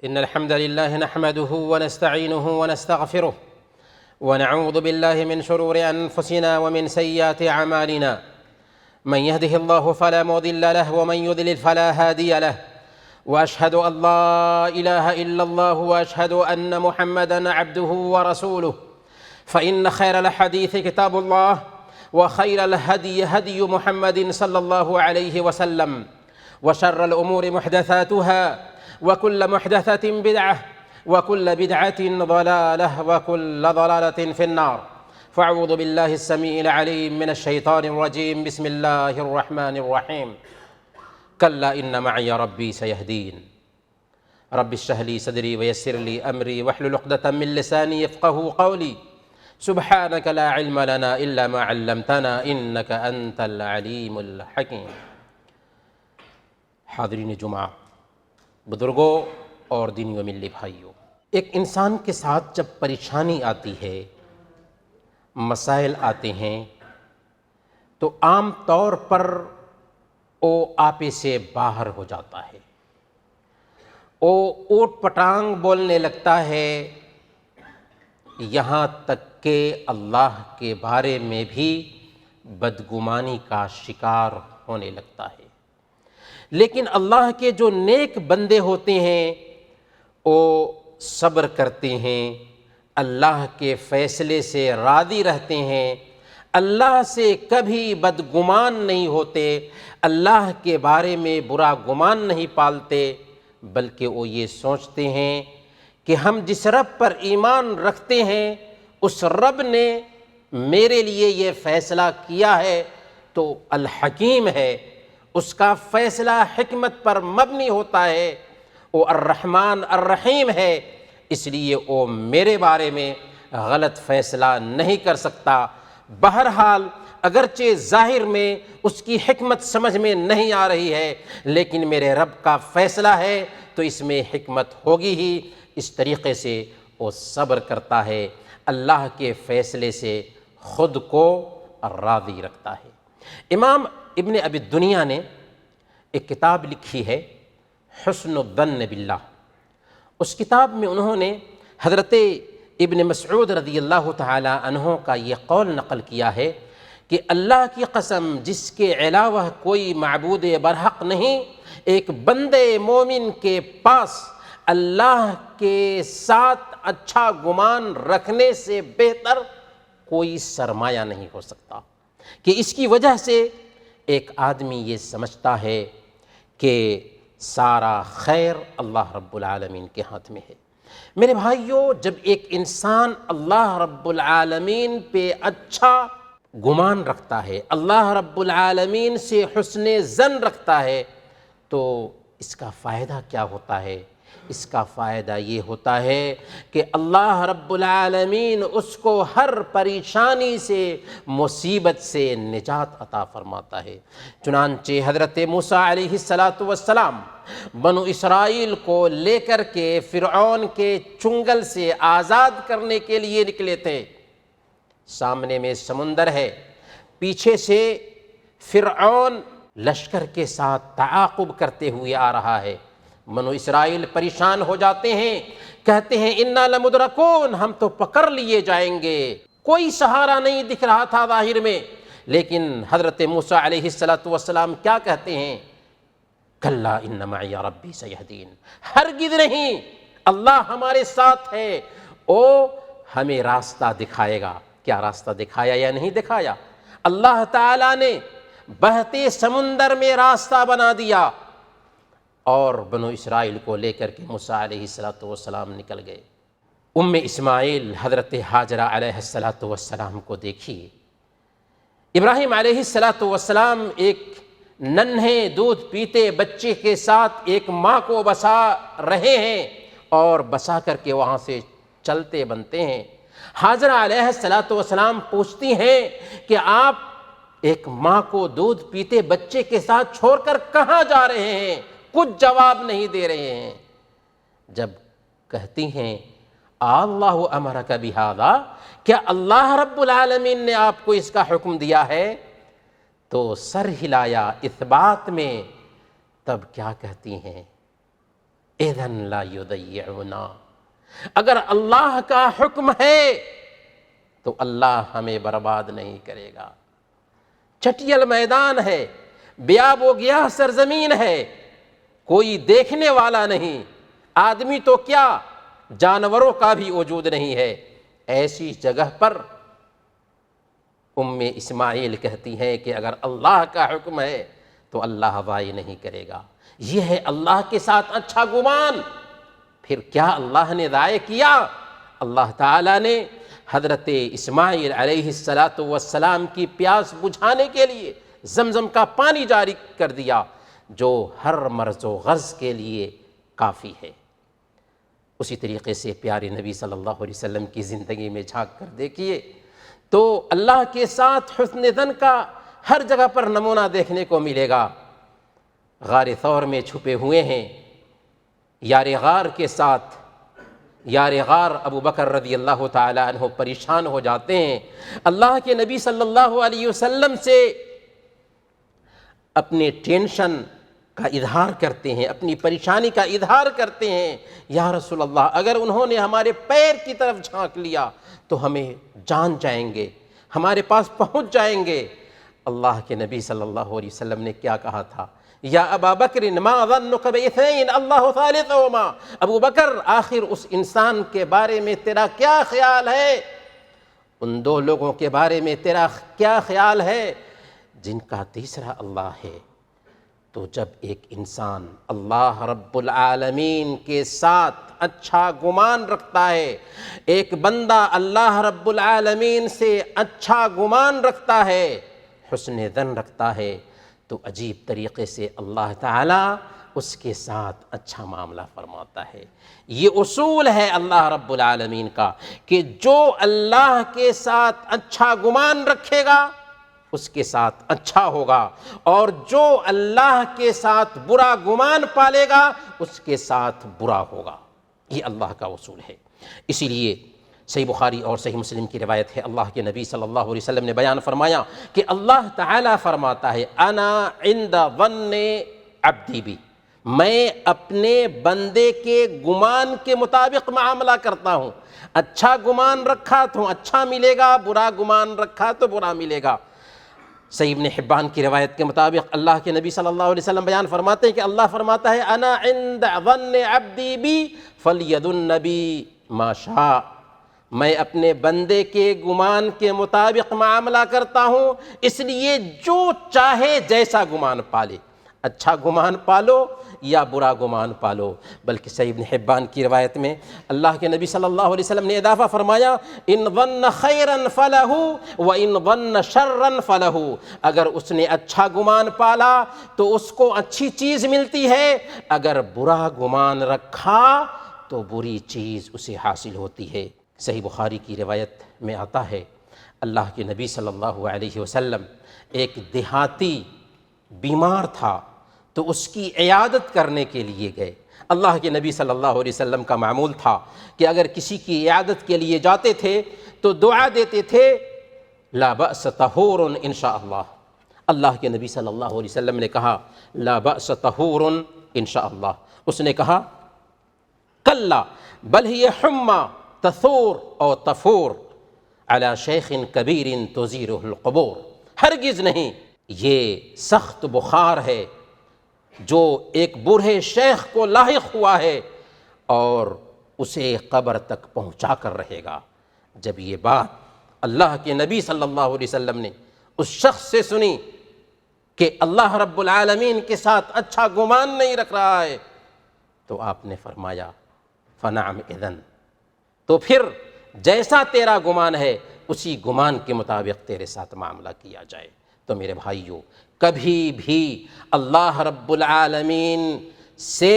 إن الحمد لله نحمده ونستعينه ونستغفره ونعوذ بالله من شرور أنفسنا ومن سيئات أعمالنا. من يهده الله فلا مضل له ومن يضلل فلا هادي له، وأشهد أن لا إله إلا الله وأشهد أن محمدًا عبده ورسوله. فإن خير الحديث كتاب الله، وخير الهدي هدي محمد صلى الله عليه وسلم، وشر الأمور محدثاتها، وكل محدثة بدعة، وكل بدعة ضلالة، وكل ضلالة في النار. فأعوذ بالله السميع العليم من الشيطان الرجيم. بسم الله الرحمن الرحيم. كلا إن معي ربي سيهدين. رب اشرح لي صدري ويسر لي أمري واحلل عقدة من لساني يفقهوا قولي. سبحانك لا علم لنا إلا ما علمتنا إنك أنت العليم الحكيم. حاضرین جمعہ، بزرگوں اور دینی و ملی بھائیوں، ایک انسان کے ساتھ جب پریشانی آتی ہے، مسائل آتے ہیں، تو عام طور پر وہ آپے سے باہر ہو جاتا ہے، وہ اوٹ پٹانگ بولنے لگتا ہے، یہاں تک کہ اللہ کے بارے میں بھی بدگمانی کا شکار ہونے لگتا ہے۔ لیکن اللہ کے جو نیک بندے ہوتے ہیں وہ صبر کرتے ہیں، اللہ کے فیصلے سے راضی رہتے ہیں، اللہ سے کبھی بدگمان نہیں ہوتے، اللہ کے بارے میں برا گمان نہیں پالتے، بلکہ وہ یہ سوچتے ہیں کہ ہم جس رب پر ایمان رکھتے ہیں اس رب نے میرے لیے یہ فیصلہ کیا ہے تو الحکیم ہے، اس کا فیصلہ حکمت پر مبنی ہوتا ہے، وہ الرحمن الرحیم ہے، اس لیے وہ میرے بارے میں غلط فیصلہ نہیں کر سکتا۔ بہرحال اگرچہ ظاہر میں اس کی حکمت سمجھ میں نہیں آ رہی ہے، لیکن میرے رب کا فیصلہ ہے تو اس میں حکمت ہوگی ہی۔ اس طریقے سے وہ صبر کرتا ہے، اللہ کے فیصلے سے خود کو راضی رکھتا ہے۔ امام ابن ابی الدنیا نے ایک کتاب لکھی ہے حسن الظن باللہ۔ اس کتاب میں انہوں نے حضرت ابن مسعود رضی اللہ تعالی عنہ کا یہ قول نقل کیا ہے کہ اللہ کی قسم جس کے علاوہ کوئی معبود برحق نہیں، ایک بندے مومن کے پاس اللہ کے ساتھ اچھا گمان رکھنے سے بہتر کوئی سرمایہ نہیں ہو سکتا، کہ اس کی وجہ سے ایک آدمی یہ سمجھتا ہے کہ سارا خیر اللہ رب العالمین کے ہاتھ میں ہے۔ میرے بھائیوں، جب ایک انسان اللہ رب العالمین پہ اچھا گمان رکھتا ہے، اللہ رب العالمین سے حسن ظن رکھتا ہے، تو اس کا فائدہ کیا ہوتا ہے؟ اس کا فائدہ یہ ہوتا ہے کہ اللہ رب العالمین اس کو ہر پریشانی سے، مصیبت سے نجات عطا فرماتا ہے۔ چنانچہ حضرت موسیٰ علیہ السلام بنو اسرائیل کو لے کر کے فرعون کے چنگل سے آزاد کرنے کے لیے نکلے تھے۔ سامنے میں سمندر ہے، پیچھے سے فرعون لشکر کے ساتھ تعاقب کرتے ہوئے آ رہا ہے۔ بنو اسرائیل پریشان ہو جاتے ہیں، کہتے ہیں انا لمدرکون، ہم تو پکڑ لیے جائیں گے۔ کوئی سہارا نہیں دکھ رہا تھا ظاہر میں، لیکن حضرت موسیٰ علیہ السلام کیا کہتے ہیں؟ کلا ان معی ربی سیہدین، ہرگز نہیں، اللہ ہمارے ساتھ ہے، وہ ہمیں راستہ دکھائے گا۔ کیا راستہ دکھایا یا نہیں دکھایا؟ اللہ تعالیٰ نے بہتے سمندر میں راستہ بنا دیا، اور بنو اسرائیل کو لے کر کے موسیٰ علیہ السلام نکل گئے۔ اسماعیل حضرت ہاجرہ علیہ السلام کو دیکھیے، ابراہیم علیہ السلام ایک ننھے دودھ پیتے بچے کے ساتھ ایک ماں کو بسا رہے ہیں، اور بسا کر کے وہاں سے چلتے بنتے ہیں۔ ہاجرہ علیہ السلام پوچھتی ہیں کہ آپ ایک ماں کو دودھ پیتے بچے کے ساتھ چھوڑ کر کہاں جا رہے ہیں؟ کچھ جواب نہیں دے رہے ہیں۔ جب کہتی ہیں اللہ امرک بہذا، کیا اللہ رب العالمین نے آپ کو اس کا حکم دیا ہے؟ تو سر ہلایا اس بات میں، تب کیا کہتی ہیں؟ اذن لا یضیعنا، اگر اللہ کا حکم ہے تو اللہ ہمیں برباد نہیں کرے گا۔ چٹیل میدان ہے، بیاب و گیاہ سرزمین ہے، کوئی دیکھنے والا نہیں، آدمی تو کیا جانوروں کا بھی وجود نہیں ہے۔ ایسی جگہ پر ام اسماعیل کہتی ہیں کہ اگر اللہ کا حکم ہے تو اللہ ضائع نہیں کرے گا۔ یہ ہے اللہ کے ساتھ اچھا گمان۔ پھر کیا اللہ نے ضائع کیا؟ اللہ تعالیٰ نے حضرت اسماعیل علیہ السلام کی پیاس بجھانے کے لیے زمزم کا پانی جاری کر دیا، جو ہر مرض و غرض کے لیے کافی ہے۔ اسی طریقے سے پیارے نبی صلی اللہ علیہ وسلم کی زندگی میں جھانک کر دیکھیے تو اللہ کے ساتھ حسن ظن کا ہر جگہ پر نمونہ دیکھنے کو ملے گا۔ غار ثور میں چھپے ہوئے ہیں، یار غار کے ساتھ یار غار ابو بکر رضی اللہ تعالی عنہ پریشان ہو جاتے ہیں، اللہ کے نبی صلی اللہ علیہ وسلم سے اپنے ٹینشن کا اظہار کرتے ہیں، اپنی پریشانی کا اظہار کرتے ہیں۔ یا رسول اللہ، اگر انہوں نے ہمارے پیر کی طرف جھانک لیا تو ہمیں جان جائیں گے، ہمارے پاس پہنچ جائیں گے۔ اللہ کے نبی صلی اللہ علیہ وسلم نے کیا کہا تھا؟ یا ابا بکر ما ظنک باثنین اللہ ثالثہما، ابو بکر آخر اس انسان کے بارے میں تیرا کیا خیال ہے؟ ان دو لوگوں کے بارے میں تیرا کیا خیال ہے جن کا تیسرا اللہ ہے؟ تو جب ایک انسان اللہ رب العالمین کے ساتھ اچھا گمان رکھتا ہے، ایک بندہ اللہ رب العالمین سے اچھا گمان رکھتا ہے، حسن ظن رکھتا ہے، تو عجیب طریقے سے اللہ تعالیٰ اس کے ساتھ اچھا معاملہ فرماتا ہے۔ یہ اصول ہے اللہ رب العالمین کا کہ جو اللہ کے ساتھ اچھا گمان رکھے گا اس کے ساتھ اچھا ہوگا، اور جو اللہ کے ساتھ برا گمان پالے گا اس کے ساتھ برا ہوگا۔ یہ اللہ کا اصول ہے۔ اسی لیے صحیح بخاری اور صحیح مسلم کی روایت ہے، اللہ کے نبی صلی اللہ علیہ وسلم نے بیان فرمایا کہ اللہ تعالیٰ فرماتا ہے انا عند ظن عبدی بی، میں اپنے بندے کے گمان کے مطابق معاملہ کرتا ہوں۔ اچھا گمان رکھا تو اچھا ملے گا، برا گمان رکھا تو برا ملے گا۔ صحیح ابن حبان کی روایت کے مطابق اللہ کے نبی صلی اللہ علیہ وسلم بیان فرماتے ہیں کہ اللہ فرماتا ہے انا عند ظن عبدی بی فلیظن بی ما شاء، میں اپنے بندے کے گمان کے مطابق معاملہ کرتا ہوں، اس لیے جو چاہے جیسا گمان پالے، اچھا گمان پالو یا برا گمان پالو۔ بلکہ صحیح ابن حبان کی روایت میں اللہ کے نبی صلی اللہ علیہ وسلم نے اضافہ فرمایا ان ظن خیرا فلہ وان ظن شرا فلہ، اگر اس نے اچھا گمان پالا تو اس کو اچھی چیز ملتی ہے، اگر برا گمان رکھا تو بری چیز اسے حاصل ہوتی ہے۔ صحیح بخاری کی روایت میں آتا ہے اللہ کے نبی صلی اللہ علیہ وسلم ایک دیہاتی بیمار تھا تو اس کی عیادت کرنے کے لیے گئے۔ اللہ کے نبی صلی اللہ علیہ وسلم کا معمول تھا کہ اگر کسی کی عیادت کے لیے جاتے تھے تو دعا دیتے تھے لا بأس طہور انشاءاللہ۔ اللہ کے نبی صلی اللہ علیہ وسلم نے کہا لا بأس طہور انشاءاللہ، اس نے کہا کلا بل ہی حمى تثور او تفور علی شیخ کبیر تزیرہ القبور، ہرگز نہیں، یہ سخت بخار ہے جو ایک بوڑھے شیخ کو لاحق ہوا ہے اور اسے قبر تک پہنچا کر رہے گا۔ جب یہ بات اللہ کے نبی صلی اللہ علیہ وسلم نے اس شخص سے سنی کہ اللہ رب العالمین کے ساتھ اچھا گمان نہیں رکھ رہا ہے تو آپ نے فرمایا فنعم اذن، تو پھر جیسا تیرا گمان ہے اسی گمان کے مطابق تیرے ساتھ معاملہ کیا جائے۔ تو میرے بھائیوں، کبھی بھی اللہ رب العالمین سے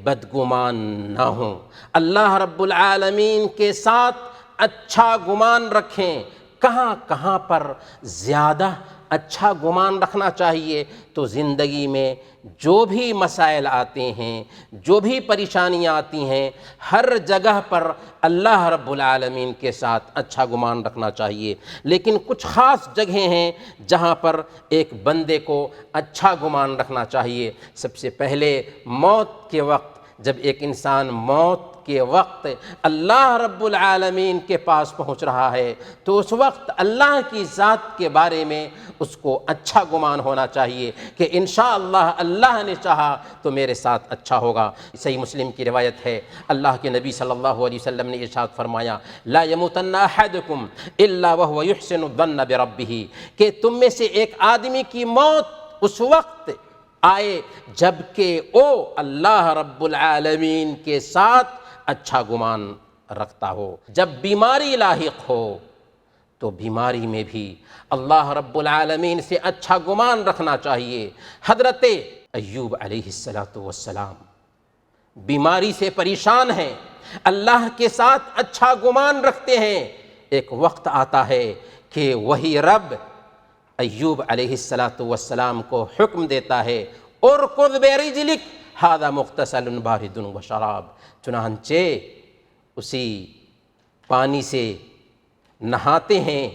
بدگمان نہ ہوں، اللہ رب العالمین کے ساتھ اچھا گمان رکھیں۔ کہاں کہاں پر زیادہ اچھا گمان رکھنا چاہیے؟ تو زندگی میں جو بھی مسائل آتے ہیں، جو بھی پریشانیاں آتی ہیں، ہر جگہ پر اللہ رب العالمین کے ساتھ اچھا گمان رکھنا چاہیے۔ لیکن کچھ خاص جگہیں ہیں جہاں پر ایک بندے کو اچھا گمان رکھنا چاہیے۔ سب سے پہلے موت کے وقت جب ایک انسان موت کے وقت اللہ رب العالمین کے پاس پہنچ رہا ہے تو اس وقت اللہ کی ذات کے بارے میں اس کو اچھا گمان ہونا چاہیے کہ انشاءاللہ اللہ نے چاہا تو میرے ساتھ اچھا ہوگا۔ صحیح مسلم کی روایت ہے، اللہ کے نبی صلی اللہ علیہ وسلم نے ارشاد فرمایا، لا یموتن احدکم الا وهو یحسن الظن بربہ، کہ تم میں سے ایک آدمی کی موت اس وقت آئے جبکہ وہ اللہ رب العالمین کے ساتھ اچھا گمان رکھتا ہو۔ جب بیماری لاحق ہو تو بیماری میں بھی اللہ رب العالمین سے اچھا گمان رکھنا چاہیے۔ حضرت ایوب علیہ السلام بیماری سے پریشان ہیں، اللہ کے ساتھ اچھا گمان رکھتے ہیں۔ ایک وقت آتا ہے کہ وہی رب ایوب علیہ السلام کو حکم دیتا ہے، ارکض برجلک ھذا مغتسل بارد وشراب، چنانچہ اسی پانی سے نہاتے ہیں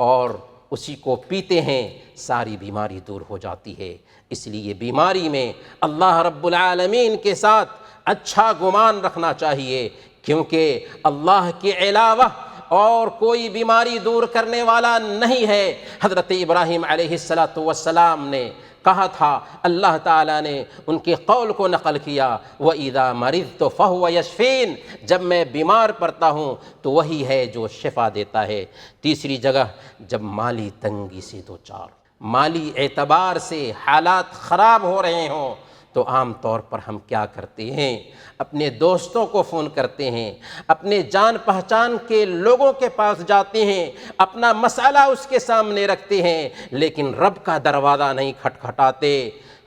اور اسی کو پیتے ہیں، ساری بیماری دور ہو جاتی ہے۔ اس لیے بیماری میں اللہ رب العالمین کے ساتھ اچھا گمان رکھنا چاہیے، کیونکہ اللہ کے علاوہ اور کوئی بیماری دور کرنے والا نہیں ہے۔ حضرت ابراہیم علیہ السلام نے کہا تھا، اللہ تعالیٰ نے ان کے قول کو نقل کیا، وَإِذَا مَرِضْتُ فَهُوَ يَشْفِينِ، جب میں بیمار پڑتا ہوں تو وہی ہے جو شفا دیتا ہے۔ تیسری جگہ، جب مالی تنگی سے دوچار، مالی اعتبار سے حالات خراب ہو رہے ہوں تو عام طور پر ہم کیا کرتے ہیں؟ اپنے دوستوں کو فون کرتے ہیں، اپنے جان پہچان کے لوگوں کے پاس جاتے ہیں، اپنا مسئلہ اس کے سامنے رکھتے ہیں، لیکن رب کا دروازہ نہیں کھٹکھٹاتے۔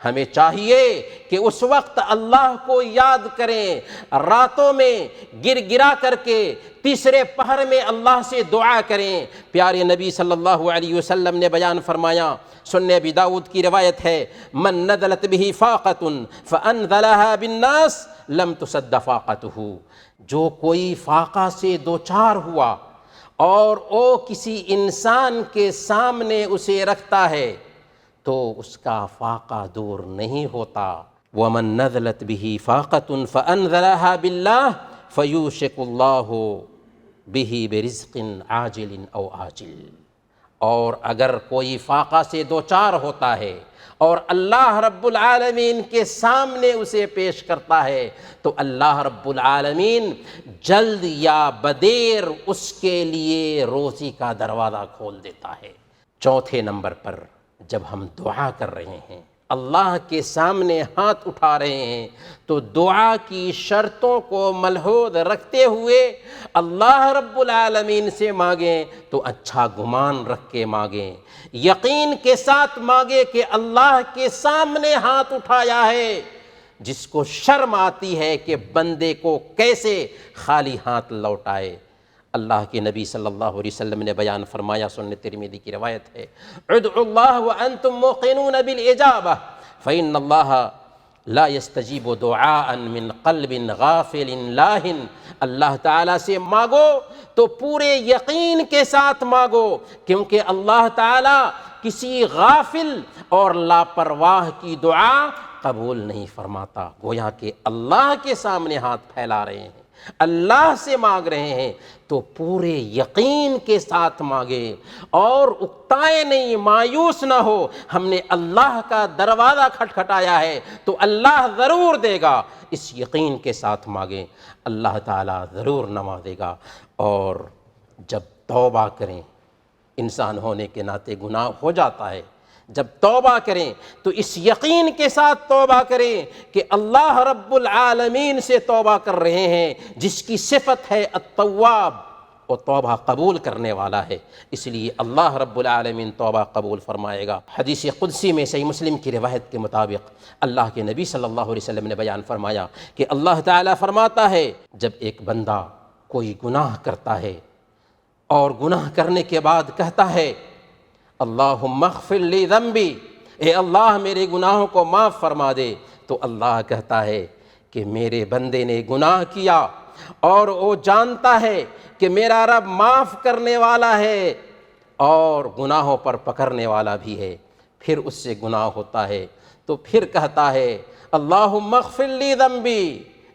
ہمیں چاہیے کہ اس وقت اللہ کو یاد کریں، راتوں میں گر گرا کر کے تیسرے پہر میں اللہ سے دعا کریں۔ پیارے نبی صلی اللہ علیہ وسلم نے بیان فرمایا، سنن ابی داؤد کی روایت ہے، من نزلت به فاقۃ فانزلها بالناس لم تسد فاقته، جو کوئی فاقہ سے دوچار ہوا اور وہ کسی انسان کے سامنے اسے رکھتا ہے تو اس کا فاقہ دور نہیں ہوتا۔ ومن نزلت به فاقۃ فانزلها باللہ فیوشک اللہ به برزق عاجل او آجل، اور اگر کوئی فاقہ سے دوچار ہوتا ہے اور اللہ رب العالمین کے سامنے اسے پیش کرتا ہے تو اللہ رب العالمین جلد یا بدیر اس کے لیے روزی کا دروازہ کھول دیتا ہے۔ چوتھے نمبر پر، جب ہم دعا کر رہے ہیں، اللہ کے سامنے ہاتھ اٹھا رہے ہیں، تو دعا کی شرطوں کو ملحوظ رکھتے ہوئے اللہ رب العالمین سے مانگیں تو اچھا گمان رکھ کے مانگیں، یقین کے ساتھ مانگیں کہ اللہ کے سامنے ہاتھ اٹھایا ہے۔ جس کو شرم آتی ہے کہ بندے کو کیسے خالی ہاتھ لوٹائے، اللہ کے نبی صلی اللہ علیہ وسلم نے بیان فرمایا، سنن ترمذی کی روایت ہے، ادعوا اللہ وانتم موقنون بالاجابہ فإن اللہ لا يستجیب دعاء من قلب غافل لاہ، اللہ تعالیٰ سے مانگو تو پورے یقین کے ساتھ مانگو، کیونکہ اللہ تعالیٰ کسی غافل اور لاپرواہ کی دعا قبول نہیں فرماتا۔ گویا کہ اللہ کے سامنے ہاتھ پھیلا رہے ہیں، اللہ سے مانگ رہے ہیں تو پورے یقین کے ساتھ مانگیں اور اکتائے نہیں، مایوس نہ ہو۔ ہم نے اللہ کا دروازہ کھٹکھٹایا ہے تو اللہ ضرور دے گا، اس یقین کے ساتھ مانگیں، اللہ تعالیٰ ضرور نوازے گا۔ اور جب توبہ کریں، انسان ہونے کے ناطے گناہ ہو جاتا ہے، جب توبہ کریں تو اس یقین کے ساتھ توبہ کریں کہ اللہ رب العالمین سے توبہ کر رہے ہیں، جس کی صفت ہے التواب، وہ توبہ قبول کرنے والا ہے، اس لیے اللہ رب العالمین توبہ قبول فرمائے گا۔ حدیث قدسی میں صحیح مسلم کی روایت کے مطابق اللہ کے نبی صلی اللہ علیہ وسلم نے بیان فرمایا کہ اللہ تعالیٰ فرماتا ہے، جب ایک بندہ کوئی گناہ کرتا ہے اور گناہ کرنے کے بعد کہتا ہے اللہم اغفر لی ذنبی، اے اللہ میرے گناہوں کو معاف فرما دے، تو اللہ کہتا ہے کہ میرے بندے نے گناہ کیا اور وہ جانتا ہے کہ میرا رب معاف کرنے والا ہے اور گناہوں پر پکڑنے والا بھی ہے، پھر اس سے گناہ ہوتا ہے تو پھر کہتا ہے اللہم اغفر لی ذنبی،